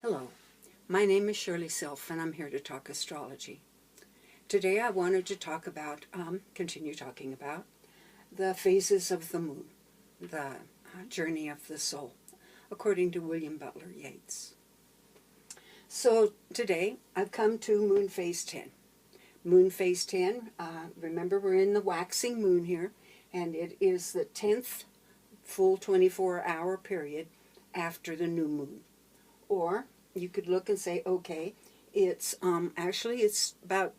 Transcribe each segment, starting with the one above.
Hello, my name is Shirley Self and I'm here to talk astrology. Today I wanted to talk about, continue talking about, the phases of the moon, the journey of the soul, according to William Butler Yeats. So today I've come to moon phase 10. Moon phase 10, remember we're in the waxing moon here, and it is the 10th full 24-hour period after the new moon. Or you could look and say, okay, it's actually it's about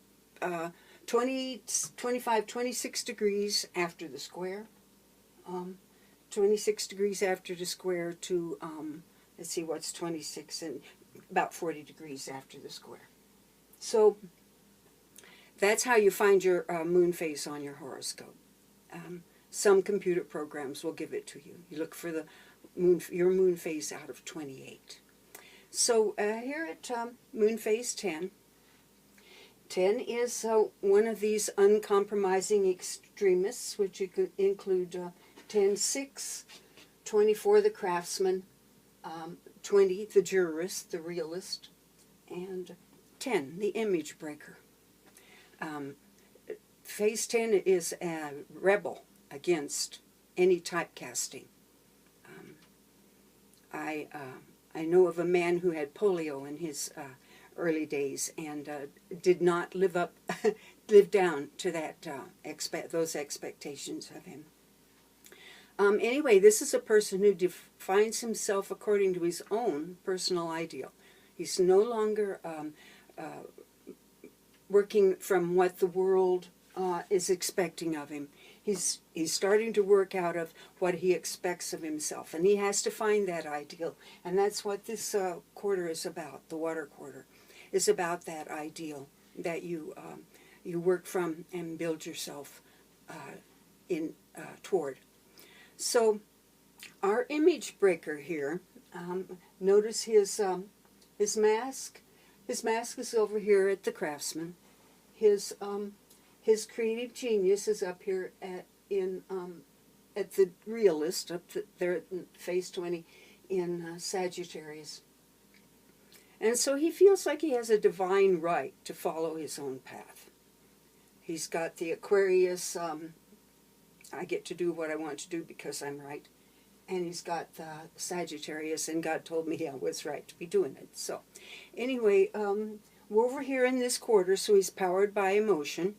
26 degrees after the square, 26 degrees after the square to, let's see, what's 26, and about 40 degrees after the square. So that's how you find your moon phase on your horoscope. Some computer programs will give it to you. You look for the your moon phase out of 28. So here at moon phase 10, 10 is one of these uncompromising extremists, which you could include 10, 6, 24, the craftsman, 20, the jurist, the realist, and 10, the image breaker. Phase 10 is a rebel against any typecasting. I know of a man who had polio in his early days and did not live down to that those expectations of him. Anyway, this is a person who defines himself according to his own personal ideal. He's no longer working from what the world is expecting of him. He's starting to work out of what he expects of himself, and he has to find that ideal. And that's what this quarter is about. The water quarter is about that ideal that you work from and build yourself toward. So our image breaker here, notice his mask. His mask is over here at the craftsman. His creative genius is up here at the realist, up there at phase 20 in Sagittarius. And so he feels like he has a divine right to follow his own path. He's got the Aquarius, I get to do what I want to do because I'm right. And he's got the Sagittarius, and God told me I was right to be doing it. So anyway, we're over here in this quarter, so he's powered by emotion.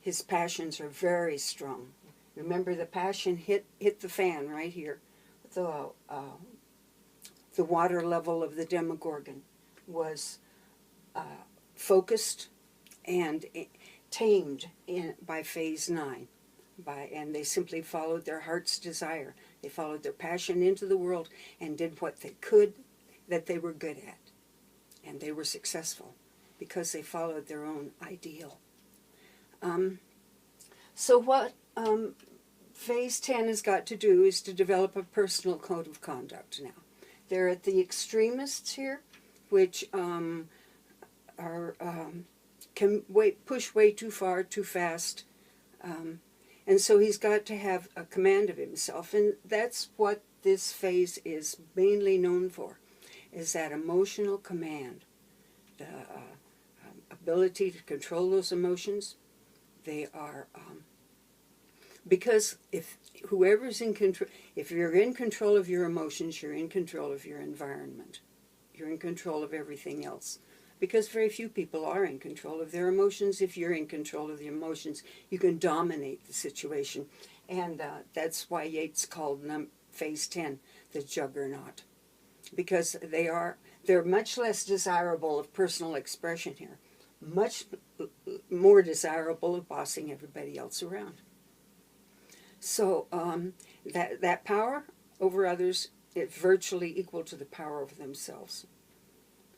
His passions are very strong. Remember, the passion hit the fan right here. The water level of the Demogorgon was focused and tamed by phase 9. And they simply followed their heart's desire. They followed their passion into the world and did what they could that they were good at. And they were successful because they followed their own ideal. So what phase 10 has got to do is to develop a personal code of conduct now. They're at the extremists here, which can push way too far, too fast. And so he's got to have a command of himself. And that's what this phase is mainly known for, is that emotional command. The ability to control those emotions. They are, because if whoever's in control, if you're in control of your emotions, you're in control of your environment. You're in control of everything else. Because very few people are in control of their emotions. If you're in control of the emotions, you can dominate the situation. And that's why Yeats called phase 10 the juggernaut. Because they're much less desirable of personal expression here. Much more desirable of bossing everybody else around. So that power over others is virtually equal to the power over themselves.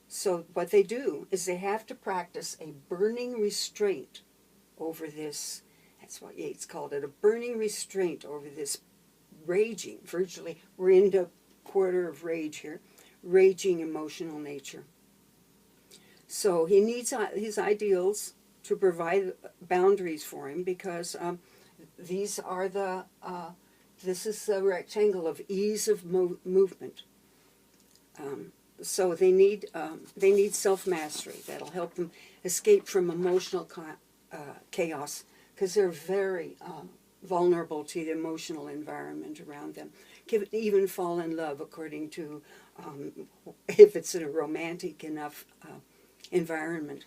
So what they do is they have to practice a burning restraint over this. That's what Yeats called it, a burning restraint over this raging, virtually, we're into a quarter of rage here, raging emotional nature. So he needs his ideals to provide boundaries for him, because these are this is the rectangle of ease of movement. So they need self-mastery. That'll help them escape from emotional chaos, because they're very vulnerable to the emotional environment around them. Can even fall in love, according to if it's in a romantic enough environment,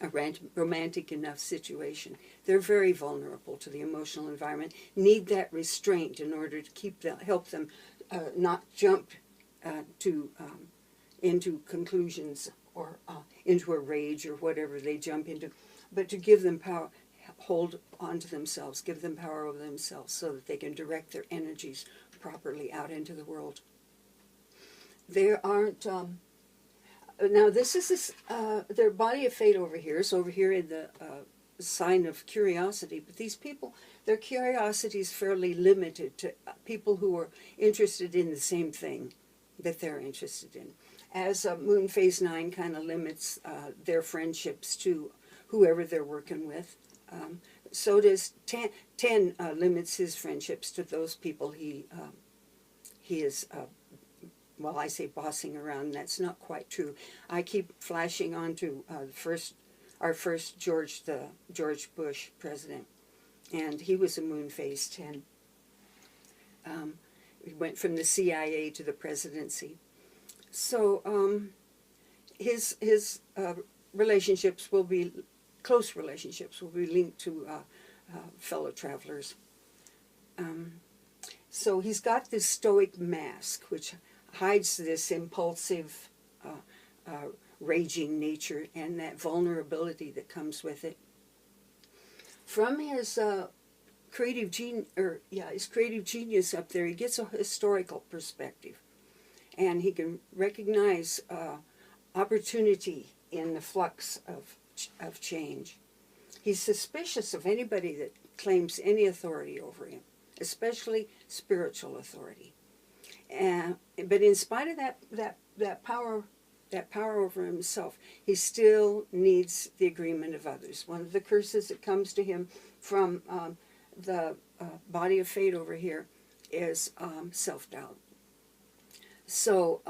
a romantic enough situation. They're very vulnerable to the emotional environment. Need that restraint in order to help them not jump into conclusions or into a rage or whatever they jump into, but to give them power, hold on to themselves, give them power over themselves so that they can direct their energies properly out into the world. There aren't, now this is their body of fate over here, so over here in the sign of curiosity, but these people, their curiosity is fairly limited to people who are interested in the same thing that they're interested in. As Moon Phase 9 kind of limits their friendships to whoever they're working with, so does 10 limits his friendships to those people he is, well, I say bossing around, and that's not quite true. I keep flashing on to our first George Bush president, and he was a Moon Phase 10. He went from the CIA to the presidency. So his relationships will be, close relationships will be linked to fellow travelers. So he's got this stoic mask, which hides this impulsive, raging nature and that vulnerability that comes with it. From his creative genius up there, he gets a historical perspective, and he can recognize opportunity in the flux of change. He's suspicious of anybody that claims any authority over him, especially spiritual authority. But in spite of that power over himself, he still needs the agreement of others. One of the curses that comes to him from the body of fate over here is self-doubt. So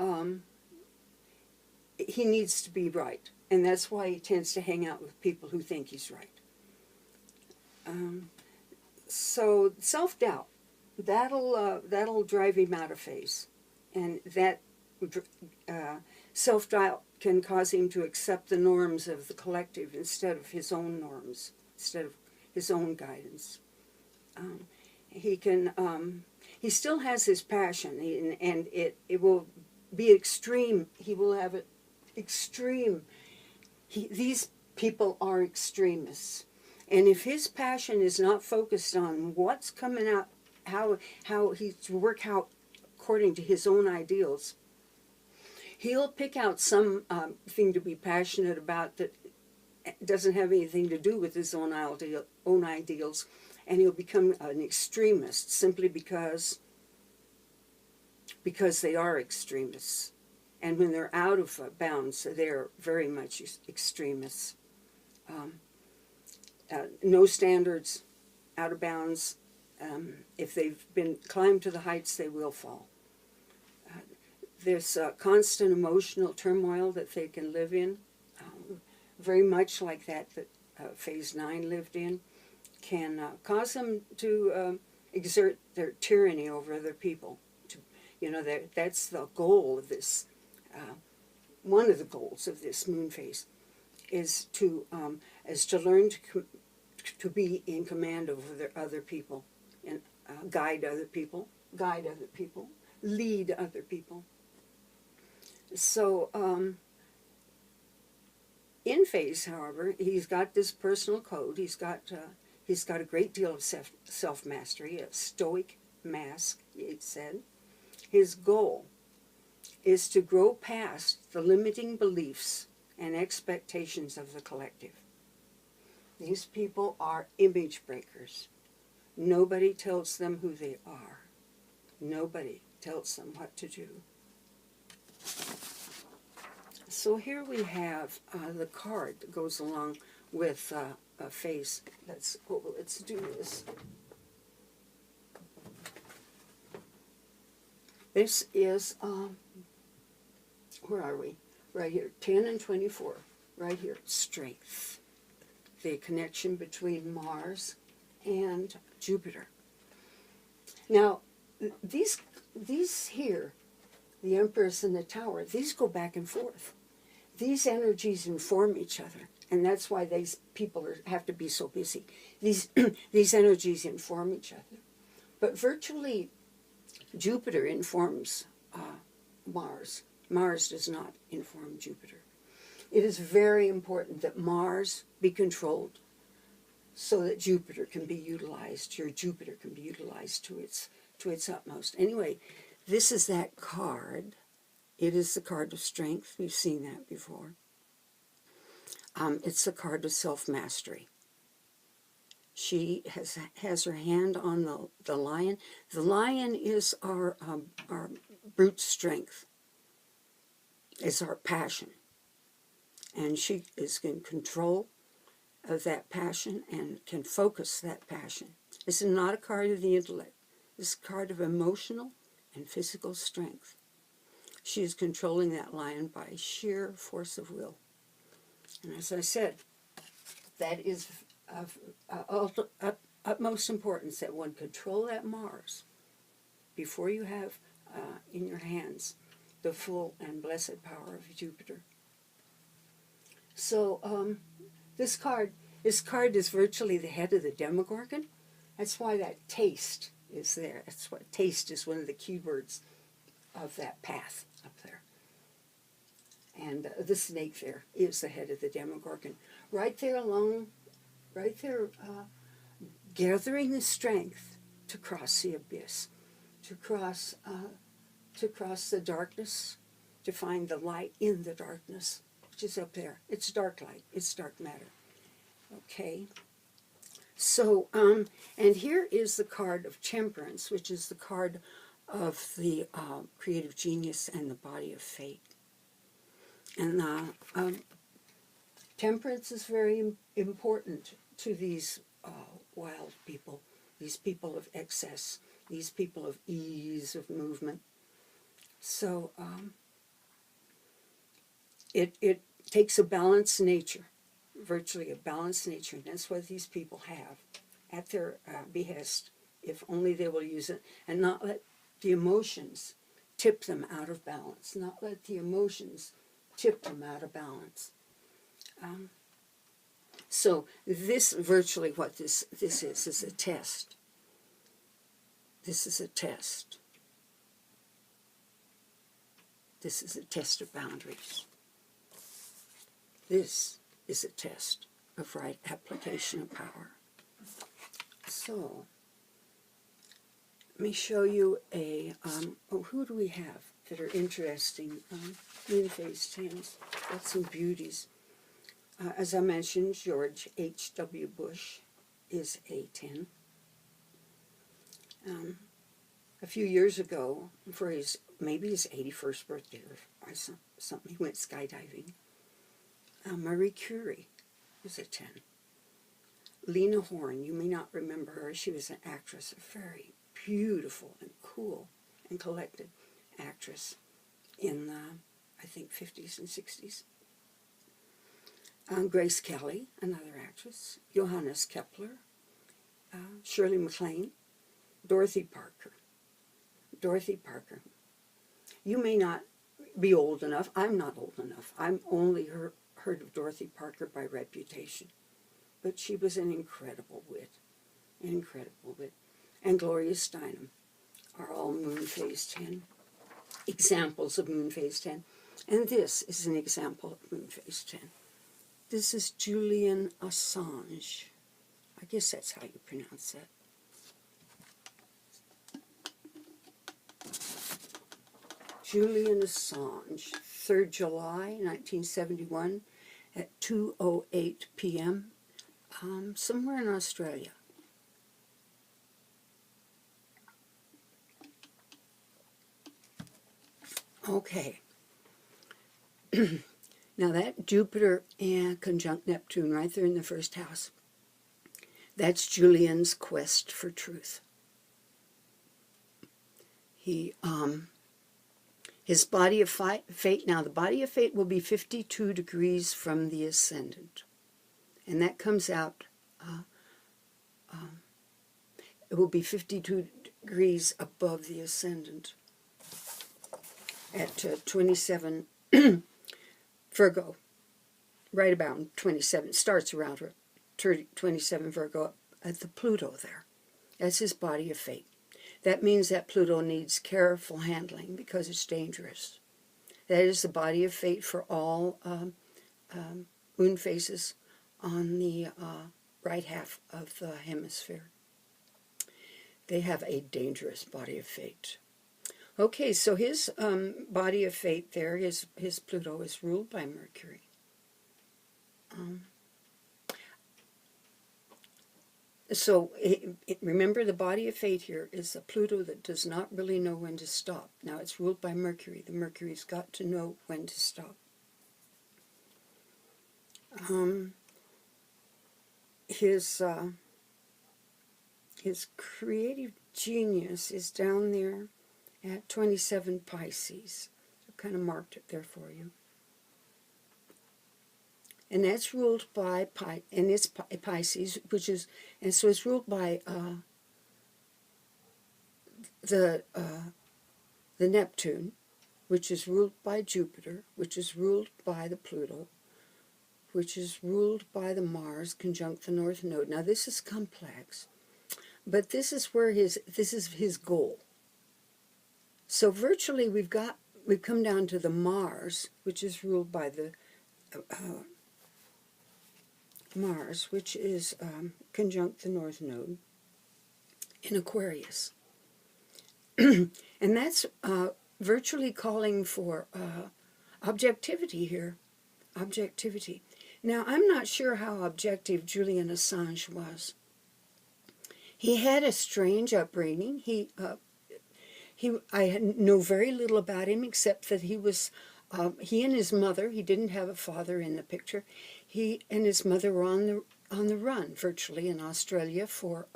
he needs to be right, and that's why he tends to hang out with people who think he's right. So self-doubt, that'll drive him out of phase, and that self-doubt can cause him to accept the norms of the collective instead of his own norms, instead of his own guidance. He still has his passion, and it will be extreme. He will have it extreme. These people are extremists, and if his passion is not focused on what's coming out, how he's to work out according to his own ideals, he'll pick out some thing to be passionate about that doesn't have anything to do with his own ideals, and he'll become an extremist simply because they are extremists. And when they're out of bounds, they're very much extremists. No standards, out of bounds. If they've been climbed to the heights, they will fall. There's constant emotional turmoil that they can live in, very much like that Phase 9 lived in, can cause them to exert their tyranny over other people. That's the goal of this. One of the goals of this moon phase is to learn to be in command over other people, and guide other people, lead other people. So in phase, however, he's got this personal code. He's got a great deal of self-mastery, a stoic mask, Yeats said. His goal is to grow past the limiting beliefs and expectations of the collective. These people are image breakers. Nobody tells them who they are. Nobody tells them what to do. So here we have the card that goes along with a phase. Let's do this. This is where are we? Right here, 10 and 24, right here, strength. The connection between Mars and Jupiter. Now, these here, the Empress and the Tower, these go back and forth. These energies inform each other, and that's why these people have to be so busy. These energies inform each other. But virtually, Jupiter informs Mars. Mars does not inform Jupiter. It is very important that Mars be controlled so that Jupiter can be utilized, your Jupiter can be utilized to its utmost. Anyway, this is that card. It is the card of strength. We've seen that before. It's the card of self-mastery. She has her hand on the lion. The lion is our brute strength. It's our passion. And she is in control of that passion and can focus that passion. This is not a card of the intellect. This is a card of emotional and physical strength. She is controlling that lion by sheer force of will. And as I said, that is of utmost importance, that one control that Mars before you have in your hands the full and blessed power of Jupiter. So this card is virtually the head of the Demogorgon. That's why that taste is there. That's what taste is, one of the keywords of that path up there. And the snake there is the head of the Demogorgon. Right there alone, right there, gathering the strength to cross the abyss, to cross the darkness, to find the light in the darkness, which is up there. It's dark light. It's dark matter. Okay. So, and here is the card of temperance, which is the card of the creative genius and the body of fate. And temperance is very important to these wild people, these people of excess, these people of ease of movement. So it takes a balanced nature, virtually a balanced nature, and that's what these people have at their behest, if only they will use it, and not let the emotions tip them out of balance, not let the emotions tip them out of balance. So this, virtually what this is a test. This is a test. This is a test of boundaries. This is a test of right application of power. So, let me show you a, who do we have that are interesting? Moon phase 10s. Got some beauties. As I mentioned, George H.W. Bush is a 10. A few years ago, for maybe his 81st birthday or something, he went skydiving. Marie Curie was a 10. Lena Horne, you may not remember her. She was an actress, a very beautiful and cool and collected actress in the, I think, 50s and 60s. Grace Kelly, another actress. Johannes Kepler. Shirley MacLaine. Dorothy Parker. Dorothy Parker. You may not be old enough. I'm not old enough. I'm only heard of Dorothy Parker by reputation. But she was an incredible wit. An incredible wit. And Gloria Steinem are all moon phase 10. Examples of moon phase 10. And this is an example of moon phase 10. This is Julian Assange. I guess that's how you pronounce that. Julian Assange, 3rd July, 1971, at 2:08 p.m., somewhere in Australia. Okay. Now that Jupiter and conjunct Neptune right there in the first house, that's Julian's quest for truth. His body of fate, now the body of fate will be 52 degrees from the ascendant. And that comes out, it will be 52 degrees above the ascendant at 27 Virgo, right about 27, starts around 27 Virgo at the Pluto there. That's his body of fate. That means that Pluto needs careful handling because it's dangerous. That is the body of fate for all moon phases on the right half of the hemisphere. They have a dangerous body of fate. Okay, so his body of fate there, his Pluto is ruled by Mercury. So remember, the body of fate here is a Pluto that does not really know when to stop. Now it's ruled by Mercury. The Mercury's got to know when to stop. His creative genius is down there at 27 Pisces. I've kind of marked it there for you. And that's ruled by Pisces, which is, and so it's ruled by the Neptune, which is ruled by Jupiter, which is ruled by the Pluto, which is ruled by the Mars conjunct the North Node. Now this is complex, but this is where this is his goal. So virtually we've come down to the Mars, which is ruled by the Mars, which is conjunct the North Node in Aquarius. And that's virtually calling for objectivity here. Objectivity. Now, I'm not sure how objective Julian Assange was. He had a strange upbringing. I know very little about him except that he and his mother, he didn't have a father in the picture, he and his mother were on the run virtually in Australia for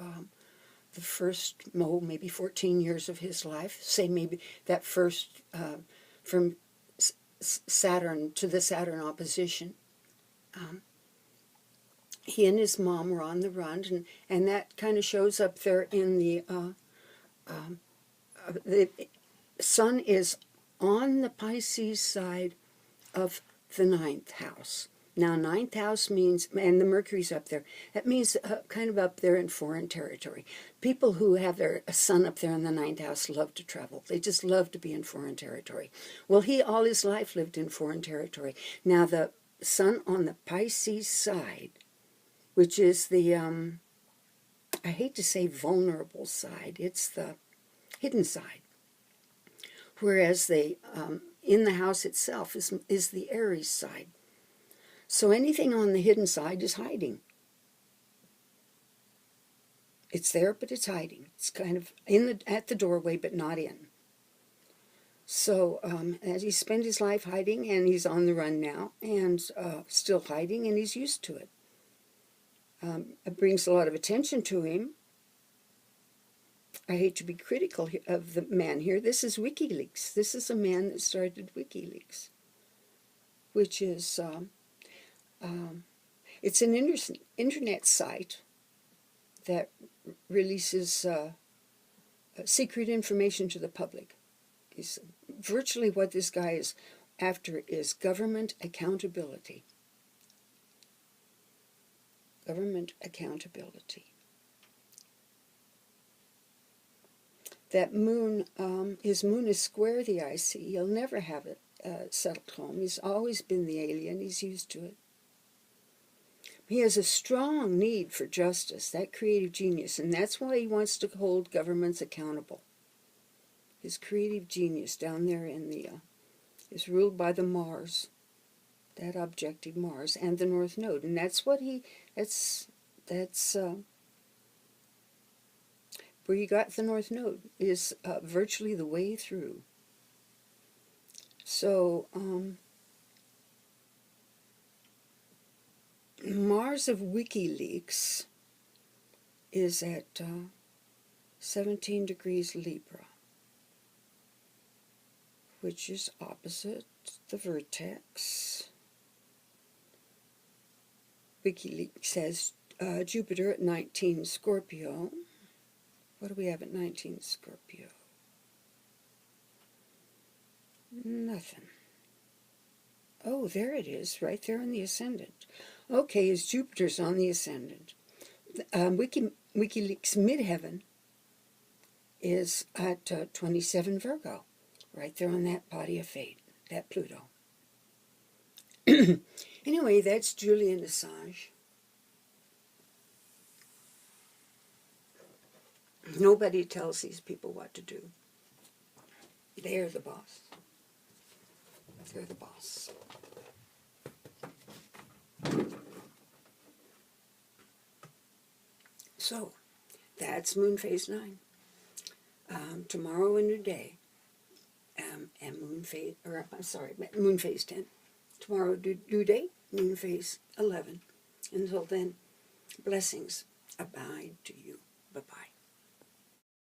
the first, maybe 14 years of his life, say maybe that first from Saturn to the Saturn opposition. He and his mom were on the run, and that kind of shows up there in the sun is on the Pisces side of the 9th house. Now, 9th house means, and the Mercury's up there, that means kind of up there in foreign territory. People who have their sun up there in the 9th house love to travel. They just love to be in foreign territory. Well, he all his life lived in foreign territory. Now, the sun on the Pisces side, which is the, I hate to say vulnerable side, it's the hidden side. Whereas the in the house itself is the Aries side. So anything on the hidden side is hiding. It's there, but it's hiding. It's kind of at the doorway, but not in. So as he spent his life hiding, and he's on the run now, and still hiding, and he's used to it. It brings a lot of attention to him. I hate to be critical of the man here. This is WikiLeaks. This is a man that started WikiLeaks, which is, it's an internet site that releases secret information to the public. It's virtually what this guy is after is government accountability. Government accountability. That moon, his moon is square the IC. He'll never have it settled home. He's always been the alien. He's used to it. He has a strong need for justice, that creative genius, and that's why he wants to hold governments accountable. His creative genius down there in the is ruled by the Mars, that objective Mars, and the North Node, and that's what that's where you got the North Node, is virtually the way through. So, Mars of WikiLeaks is at 17 degrees Libra, which is opposite the vertex. WikiLeaks says Jupiter at 19 Scorpio. What do we have at 19 Scorpio? Nothing. Oh, there it is, right there on the ascendant. Okay, as Jupiter's on the ascendant. WikiLeaks midheaven is at 27 Virgo, right there on that body of fate, that Pluto. Anyway, that's Julian Assange. Nobody tells these people what to do. They're the boss. They're the boss. So, that's Moon Phase 9. Tomorrow a new day. And Moon Phase, or I'm sorry, Moon Phase 10. Tomorrow due date, Moon Phase 11. Until then, blessings abide to you. Bye-bye.